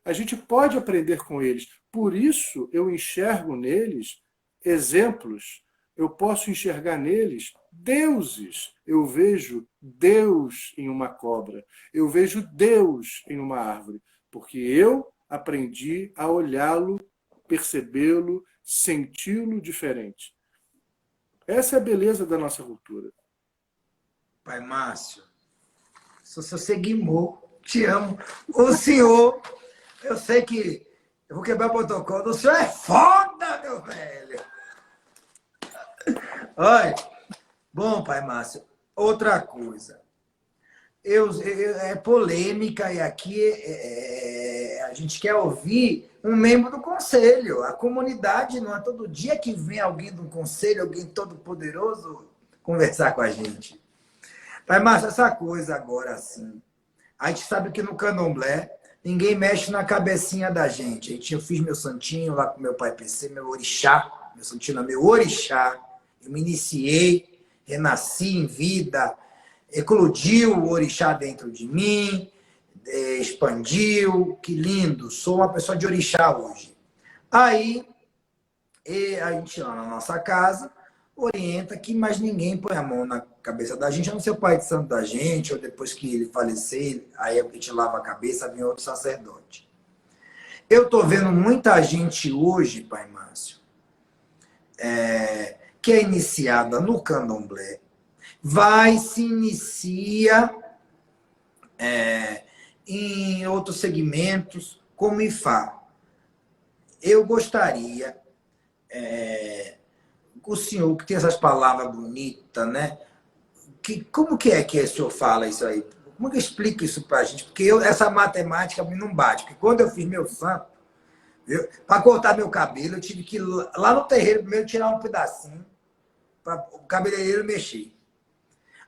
[SPEAKER 3] A gente pode aprender com eles. Por isso eu enxergo neles exemplos. Eu posso enxergar neles deuses. Eu vejo Deus em uma cobra. Eu vejo Deus em uma árvore. Porque eu aprendi a olhá-lo, percebê-lo, senti-lo diferente. Essa é a beleza da nossa cultura.
[SPEAKER 2] Pai Márcio, sou seu seguimor, te amo. O senhor, eu sei que eu vou quebrar o protocolo, o senhor é foda, meu velho. Olha, bom, Pai Márcio, outra coisa. É polêmica e aqui a gente quer ouvir um membro do conselho. A comunidade não é todo dia que vem alguém do conselho, alguém todo poderoso. conversar com a gente. Pai Márcio, essa coisa agora assim, a gente sabe que no candomblé ninguém mexe na cabecinha da gente. Eu fiz meu santinho lá com meu pai PC, meu orixá, meu santinho, meu orixá. Eu me iniciei, renasci em vida, eclodiu o orixá dentro de mim, expandiu, que lindo, sou uma pessoa de orixá hoje. Aí, a gente lá na nossa casa orienta que mais ninguém põe a mão na cabeça da gente, a não ser o pai de santo da gente, ou depois que ele falecer, aí a gente lava a cabeça, vem outro sacerdote. Eu tô vendo muita gente hoje, pai Márcio, que é iniciada no candomblé, se inicia em outros segmentos, como Ifá. Eu gostaria, o senhor que tem essas palavras bonitas, né? Como que o senhor fala isso aí? Como que explica isso pra gente? Porque essa matemática me não bate. Porque quando eu fiz meu santo, para cortar meu cabelo, eu tive que ir lá no terreiro primeiro tirar um pedacinho para o cabeleireiro mexer.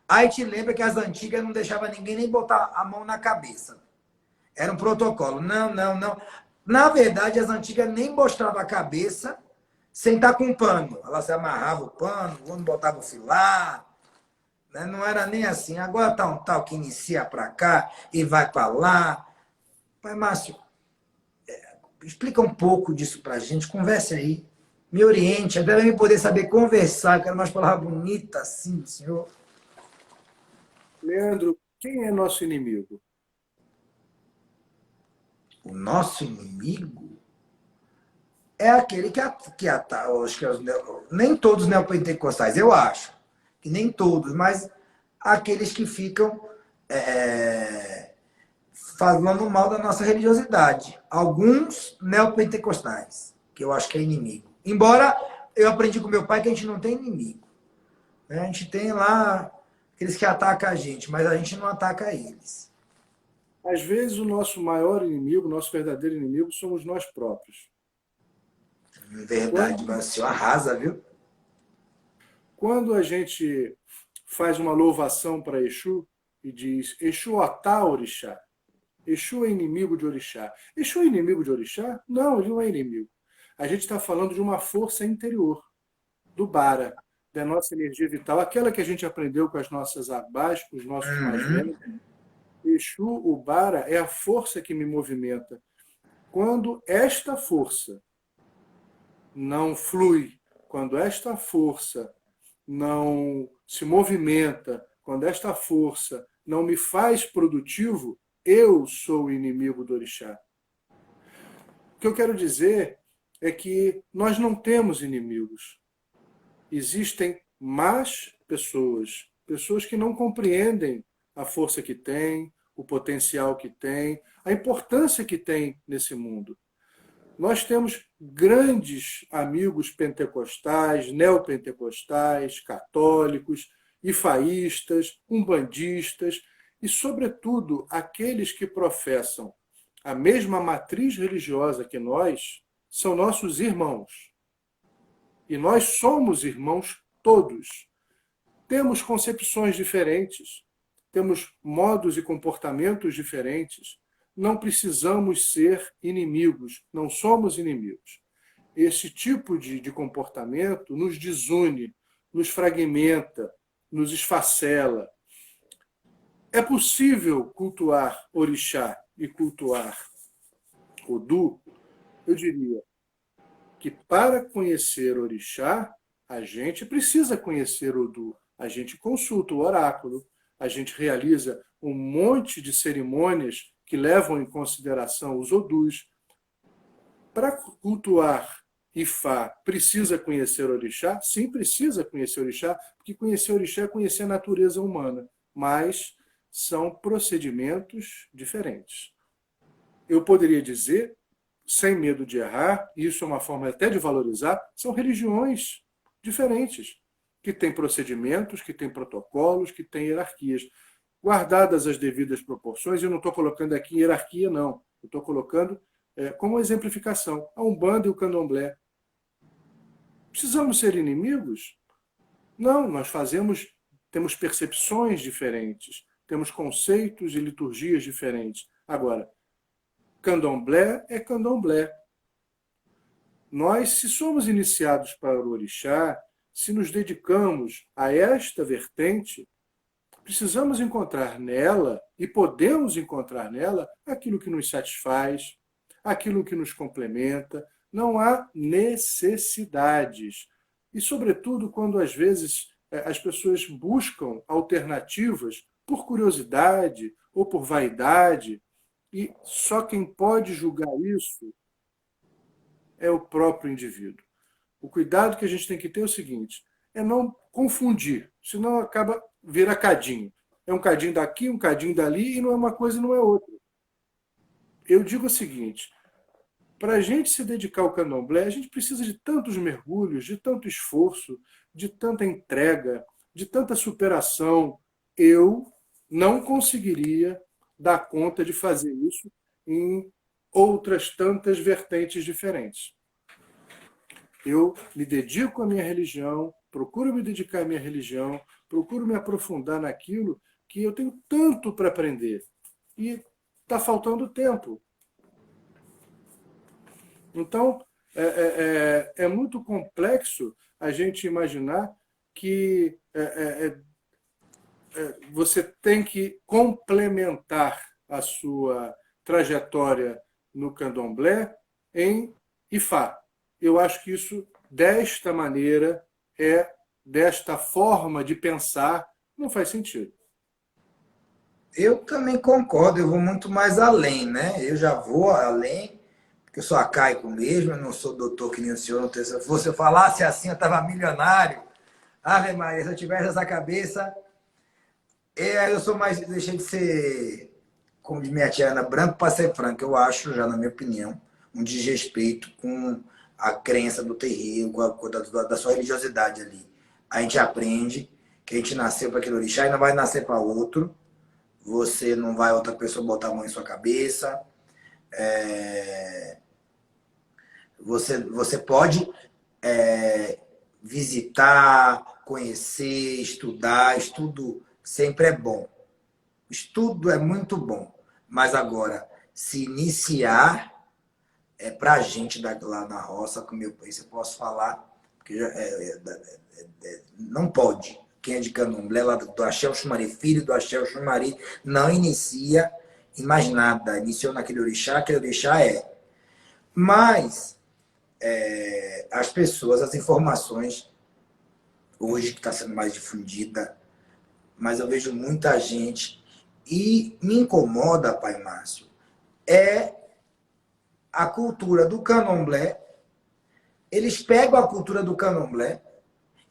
[SPEAKER 2] Aí te lembra que as antigas não deixavam ninguém nem botar a mão na cabeça. Era um protocolo. Não, não, não. Na verdade, as antigas nem mostravam a cabeça sem estar com pano. Ela se amarrava o pano, quando botava o filar. Né? Não era nem assim. Agora tá um tal que inicia para cá e vai para lá. Pai Márcio, explica um pouco disso para a gente. Converse aí. Me oriente. Até me poder saber conversar. Eu quero umas palavras bonitas assim do senhor.
[SPEAKER 3] Leandro, quem é nosso inimigo?
[SPEAKER 2] O nosso inimigo é aquele que ataca. Nem todos os neopentecostais, eu acho. Que nem todos, mas aqueles que ficam falando mal da nossa religiosidade. Alguns neopentecostais, que eu acho que é inimigo. Embora eu aprendi com meu pai que a gente não tem inimigo. Né? A gente tem lá aqueles que atacam a gente, mas a gente não ataca eles.
[SPEAKER 3] Às vezes o nosso maior inimigo, nosso verdadeiro inimigo, somos nós próprios.
[SPEAKER 2] Verdade, mas o senhor arrasa, viu?
[SPEAKER 3] Quando a gente faz uma louvação para Exu e diz Exu atá orixá, Exu é inimigo de orixá. Exu é inimigo de orixá? Não, ele não é inimigo. A gente está falando de uma força interior, do Bara, da nossa energia vital, aquela que a gente aprendeu com as nossas abás, com os nossos mais velhos. Exu, o Bara, é a força que me movimenta. Quando esta força não flui, quando esta força não se movimenta, quando esta força não me faz produtivo, eu sou o inimigo do orixá. O que eu quero dizer é que nós não temos inimigos. Existem más pessoas, pessoas que não compreendem a força que têm, o potencial que têm, a importância que tem nesse mundo. Nós temos grandes amigos pentecostais, neopentecostais, católicos, ifaístas, umbandistas e, sobretudo, aqueles que professam a mesma matriz religiosa que nós, são nossos irmãos. E nós somos irmãos todos. Temos concepções diferentes, temos modos e comportamentos diferentes. Não precisamos ser inimigos, não somos inimigos. Esse tipo de comportamento nos desune, nos fragmenta, nos esfacela. É possível cultuar orixá e cultuar Odu? Eu diria que para conhecer orixá, a gente precisa conhecer Odu. A gente consulta o oráculo, a gente realiza um monte de cerimônias que levam em consideração os Odus. Para cultuar Ifá, precisa conhecer orixá? Sim, precisa conhecer orixá, porque conhecer orixá é conhecer a natureza humana, mas são procedimentos diferentes. Eu poderia dizer, sem medo de errar, e isso é uma forma até de valorizar, são religiões diferentes, que têm procedimentos, que têm protocolos, que têm hierarquias. Guardadas as devidas proporções, eu não estou colocando aqui hierarquia, não. Eu estou colocando como exemplificação a Umbanda e o Candomblé. Precisamos ser inimigos? Não, temos percepções diferentes, temos conceitos e liturgias diferentes. Agora, candomblé é candomblé. Nós, se somos iniciados para o orixá, se nos dedicamos a esta vertente, precisamos encontrar nela, e podemos encontrar nela, aquilo que nos satisfaz, aquilo que nos complementa. Não há necessidades. E, sobretudo, quando às vezes as pessoas buscam alternativas por curiosidade ou por vaidade, e só quem pode julgar isso é o próprio indivíduo. O cuidado que a gente tem que ter é o seguinte: é não confundir, senão acaba vira cadinho. É um cadinho daqui, um cadinho dali, e não é uma coisa e não é outra. Eu digo o seguinte: para a gente se dedicar ao candomblé, a gente precisa de tantos mergulhos, de tanto esforço, de tanta entrega, de tanta superação. Eu não conseguiria dar conta de fazer isso em outras tantas vertentes diferentes. Eu me dedico à minha religião, procuro me dedicar à minha religião, procuro me aprofundar naquilo que eu tenho tanto para aprender. E está faltando tempo. Então, é muito complexo a gente imaginar que você tem que complementar a sua trajetória no candomblé em Ifá. Eu acho que isso, desta maneira, desta forma de pensar, não faz sentido.
[SPEAKER 2] Eu também concordo, eu vou muito mais além, né? Eu já vou além, porque eu sou arcaico mesmo, eu não sou doutor que nem o senhor. Se você falasse assim, eu estava milionário. Ave Maria, se eu tivesse essa cabeça... eu sou mais... Deixei de ser, como diz minha tia Ana, branco para ser franco. Eu acho, já na minha opinião, um desrespeito com a crença do terreiro, da sua religiosidade ali. A gente aprende que a gente nasceu para aquele orixá e não vai nascer para outro. Você não vai outra pessoa botar a mão em sua cabeça. Você pode visitar, conhecer, estudar. Estudo sempre é bom. Estudo é muito bom. Mas agora, se iniciar, para a gente lá na roça, com meu pai, eu posso falar, porque não pode. Quem é de candomblé, lá do Axé Oxumari, filho do Axé Oxumari, não inicia em mais nada. Iniciou naquele orixá, aquele orixá é. Mas as pessoas, as informações, hoje que está sendo mais difundida, mas eu vejo muita gente, e me incomoda, Pai Márcio, a cultura do candomblé. Eles pegam a cultura do candomblé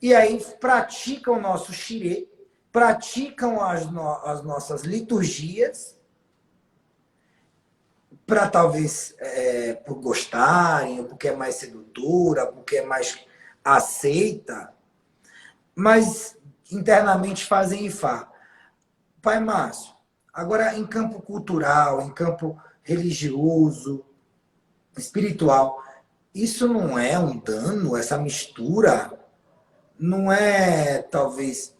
[SPEAKER 2] e aí praticam o nosso xirê, praticam as nossas liturgias, para talvez por gostarem, ou porque é mais sedutora, porque é mais aceita, mas internamente fazem Ifá. Pai Márcio, agora em campo cultural, em campo religioso, espiritual, isso não é um dano, essa mistura? Não é, talvez,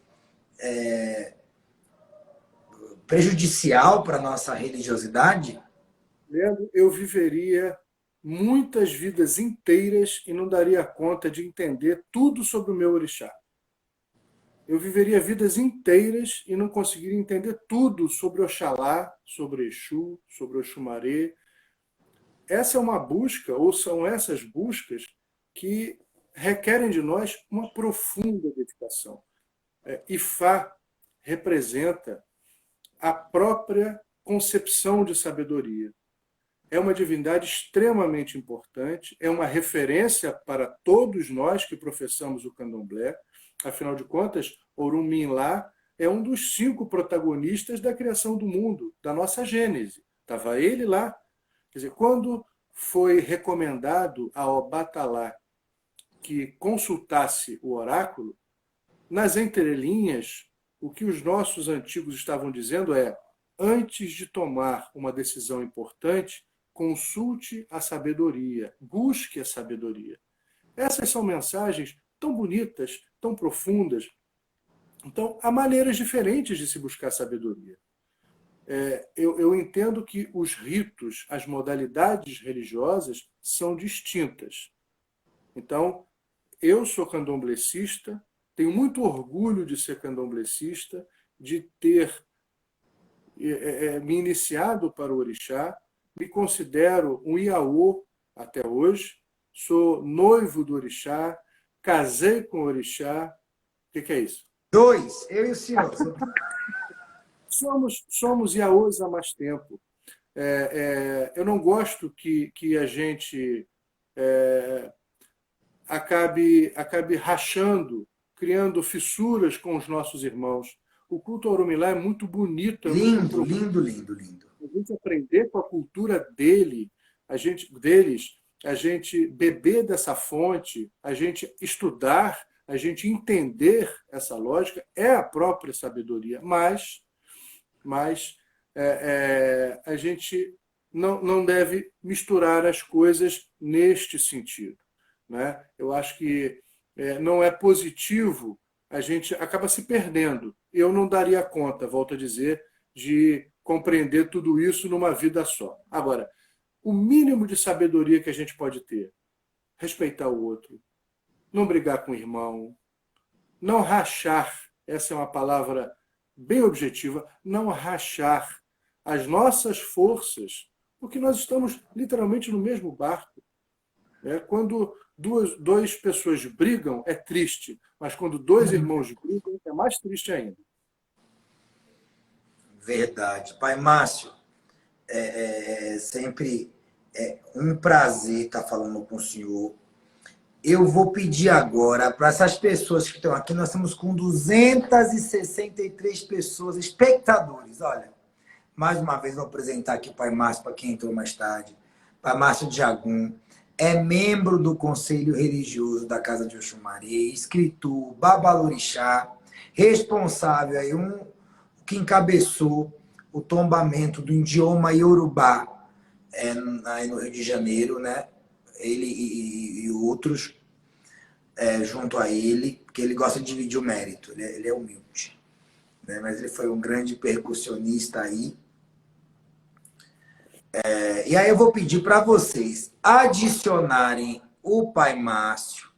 [SPEAKER 2] prejudicial para a nossa religiosidade?
[SPEAKER 3] Leandro, eu viveria muitas vidas inteiras e não daria conta de entender tudo sobre o meu orixá. Eu viveria vidas inteiras e não conseguiria entender tudo sobre Oxalá, sobre Exu, sobre Oxumaré. Essa é uma busca, ou são essas buscas, que requerem de nós uma profunda dedicação. Ifá representa a própria concepção de sabedoria. É uma divindade extremamente importante, é uma referência para todos nós que professamos o candomblé. Afinal de contas, Orunmila é um dos 5 protagonistas da criação do mundo, da nossa Gênese. Estava ele lá. Quer dizer, quando foi recomendado a Obatalá que consultasse o oráculo, nas entrelinhas, o que os nossos antigos estavam dizendo é: antes de tomar uma decisão importante, consulte a sabedoria, busque a sabedoria. Essas são mensagens tão bonitas, tão profundas. Então, há maneiras diferentes de se buscar sabedoria. Eu entendo que os ritos, as modalidades religiosas são distintas. Então, eu sou candomblessista, tenho muito orgulho de ser candomblessista, de ter me iniciado para o orixá, me considero um iaô até hoje, sou noivo do orixá, casei com o orixá. O que é isso?
[SPEAKER 2] 2, eu e o senhor.
[SPEAKER 3] Somos iaôs há mais tempo. Eu não gosto que a gente acabe rachando, criando fissuras com os nossos irmãos. O culto ao Orumilá é muito bonito.
[SPEAKER 2] Lindo, lindo, lindo, lindo.
[SPEAKER 3] A gente aprender com a cultura deles, a gente beber dessa fonte, a gente estudar, a gente entender essa lógica, é a própria sabedoria. Mas a gente não deve misturar as coisas neste sentido, né? Eu acho que não é positivo, a gente acaba se perdendo. Eu não daria conta, volto a dizer, de compreender tudo isso numa vida só. Agora, o mínimo de sabedoria que a gente pode ter, respeitar o outro, não brigar com o irmão, não rachar, essa é uma palavra bem objetiva, não rachar as nossas forças, porque nós estamos literalmente no mesmo barco. Quando duas pessoas brigam, é triste, mas quando dois irmãos brigam, é mais triste ainda.
[SPEAKER 2] Verdade. Pai Márcio, sempre um prazer estar falando com o senhor. Eu vou pedir agora para essas pessoas que estão aqui, nós estamos com 263 pessoas, espectadores. Olha, mais uma vez vou apresentar aqui o Pai Márcio para quem entrou mais tarde. Pai Márcio Diagum é membro do Conselho Religioso da Casa de Oxumaré, escritor, babalorixá, responsável aí, que encabeçou o tombamento do idioma iorubá aí no Rio de Janeiro, né? Ele e outros junto a ele, porque ele gosta de dividir o mérito, ele é humilde, né? Mas ele foi um grande percussionista aí. E aí eu vou pedir para vocês adicionarem o Pai Márcio,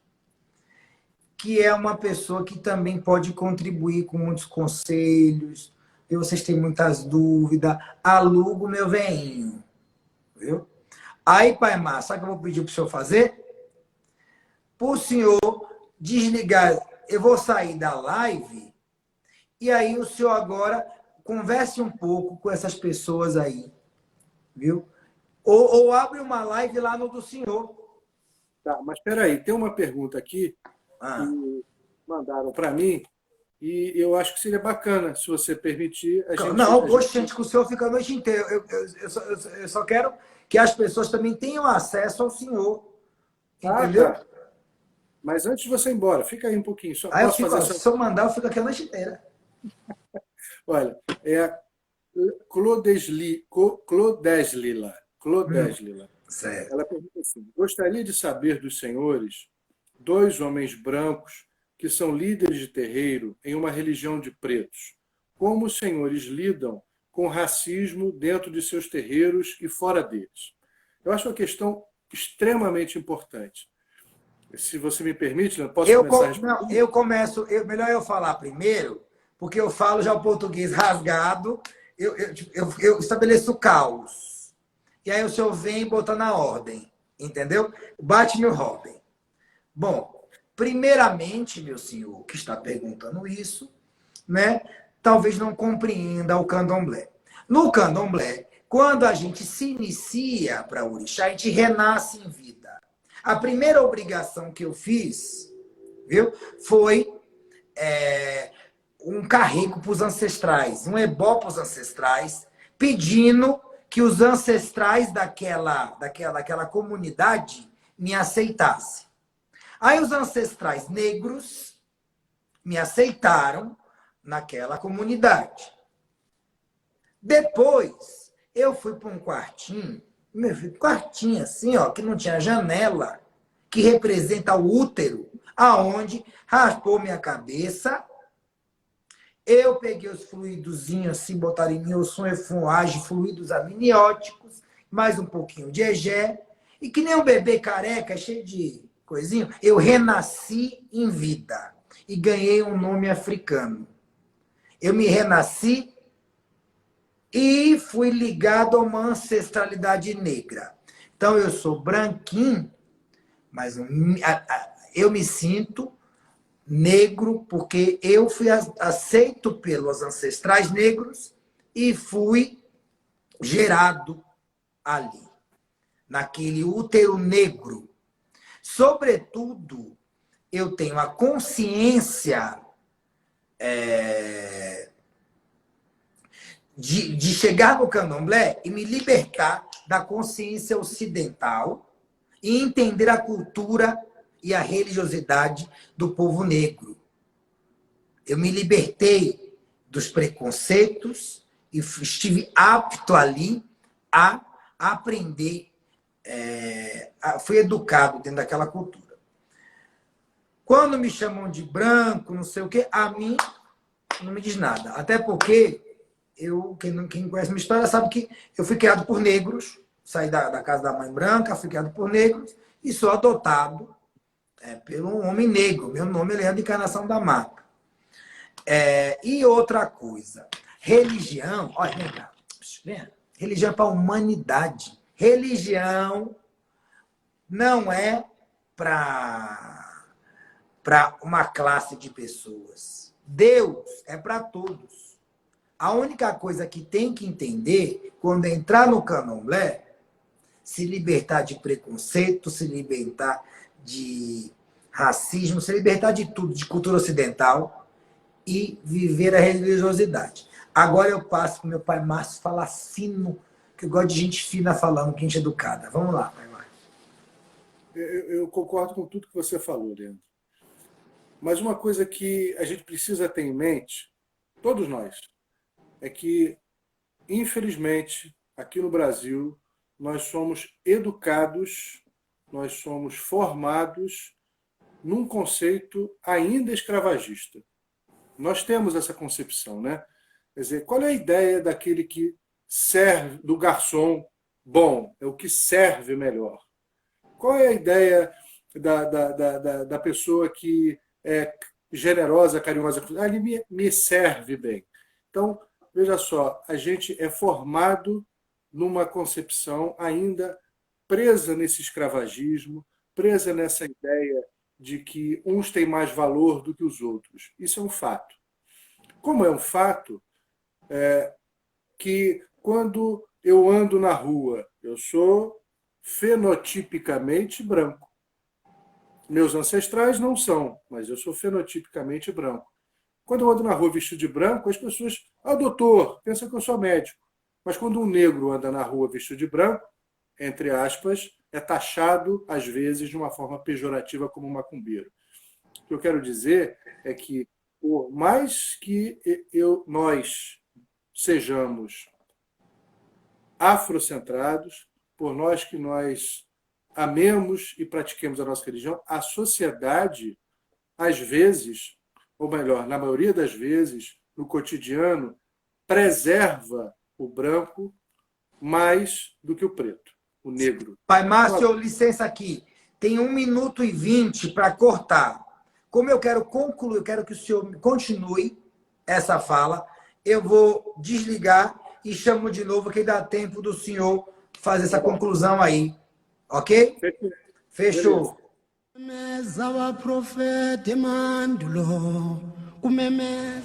[SPEAKER 2] que é uma pessoa que também pode contribuir com muitos conselhos, e vocês têm muitas dúvidas, alugo meu veinho, viu? Aí, Pai Márcio, sabe o que eu vou pedir para o senhor fazer? Para o senhor desligar, eu vou sair da live, e aí o senhor agora converse um pouco com essas pessoas aí, viu? Ou abre uma live lá no do senhor.
[SPEAKER 3] Tá, mas espera aí, tem uma pergunta aqui que mandaram para mim e eu acho que seria bacana, se você permitir.
[SPEAKER 2] Gente, que o senhor fica a noite inteira. Eu só quero que as pessoas também tenham acesso ao senhor. Entendeu?
[SPEAKER 3] Tá. Mas antes de você ir embora, fica aí um pouquinho.
[SPEAKER 2] Se eu mandar, eu fico aqui a noite inteira.
[SPEAKER 3] Olha, é a Clodeslila.
[SPEAKER 2] Certo.
[SPEAKER 3] Ela pergunta assim: gostaria de saber dos senhores 2 homens brancos que são líderes de terreiro em uma religião de pretos. Como os senhores lidam com racismo dentro de seus terreiros e fora deles? Eu acho uma questão extremamente importante. Se você me permite, eu posso começar a responder?
[SPEAKER 2] Melhor eu falar primeiro, porque eu falo já o português rasgado, eu estabeleço caos. E aí o senhor vem botar na ordem, entendeu? Bate meu Robin. Bom, primeiramente, meu senhor, que está perguntando isso, né, talvez não compreenda o candomblé. No candomblé, quando a gente se inicia para o orixá, a gente renasce em vida. A primeira obrigação que eu fiz, viu, foi um carrego para os ancestrais, um ebó para os ancestrais, pedindo que os ancestrais daquela comunidade me aceitassem. Aí os ancestrais negros me aceitaram naquela comunidade. Depois, eu fui para um quartinho, quartinho assim, ó, que não tinha janela, que representa o útero. aonde raspou minha cabeça, eu peguei os fluidozinhos assim, botaram em mim o som e fuagem, fluidos amnióticos, mais um pouquinho de egé, e que nem um bebê careca, cheio de coisinho, eu renasci em vida e ganhei um nome africano. Eu me renasci e fui ligado a uma ancestralidade negra. Então, eu sou branquinho, mas eu me sinto negro porque eu fui aceito pelos ancestrais negros e fui gerado ali, naquele útero negro. Sobretudo, eu tenho a consciência de chegar no candomblé e me libertar da consciência ocidental e entender a cultura e a religiosidade do povo negro. Eu me libertei dos preconceitos e estive apto ali a aprender, fui educado dentro daquela cultura. Quando me chamam de branco, não sei o quê, a mim não me diz nada. Até porque quem conhece minha história sabe que eu fui criado por negros, saí da casa da mãe branca, fui criado por negros e sou adotado pelo um homem negro. Meu nome é Leandro Encarnação da Mata. E outra coisa, religião, olha, vem cá, religião é para a humanidade. Religião não é para uma classe de pessoas. Deus é para todos. A única coisa que tem que entender, quando entrar no candomblé, se libertar de preconceito, se libertar de racismo, se libertar de tudo, de cultura ocidental e viver a religiosidade. Agora eu passo para o meu pai Márcio falar fino, que eu gosto de gente fina falando, gente educada. Vamos lá, pai Márcio.
[SPEAKER 3] Eu concordo com tudo que você falou, Leandro. Mas uma coisa que a gente precisa ter em mente, todos nós, é que, infelizmente, aqui no Brasil, nós somos educados, nós somos formados num conceito ainda escravagista. Nós temos essa concepção, né? Quer dizer, qual é a ideia daquele que serve, do garçom bom? É o que serve melhor. Qual é a ideia da pessoa que é generosa, carinhosa? Ele me serve bem. Então, veja só, a gente é formado numa concepção ainda presa nesse escravagismo, presa nessa ideia de que uns têm mais valor do que os outros. Isso é um fato. Como é um fato, que quando eu ando na rua, eu sou fenotipicamente branco. Meus ancestrais não são, mas eu sou fenotipicamente branco. Quando eu ando na rua vestido de branco, as pessoas, doutor, pensam que eu sou médico. Mas quando um negro anda na rua vestido de branco, entre aspas, é taxado, às vezes, de uma forma pejorativa como macumbeiro. O que eu quero dizer é que, por mais que nós sejamos afrocentrados, por nós que nós amemos e pratiquemos a nossa religião, a sociedade, às vezes, ou melhor, na maioria das vezes, no cotidiano, preserva o branco mais do que o preto, o negro.
[SPEAKER 2] Pai Márcio, licença aqui. Tem 1 minuto e 20 para cortar. Como eu quero concluir, eu quero que o senhor continue essa fala, eu vou desligar e chamo de novo, que dá tempo do senhor fazer essa conclusão aí. Ok? Fechou.
[SPEAKER 1] Kumemeza abaprofeti mandulo kumemeza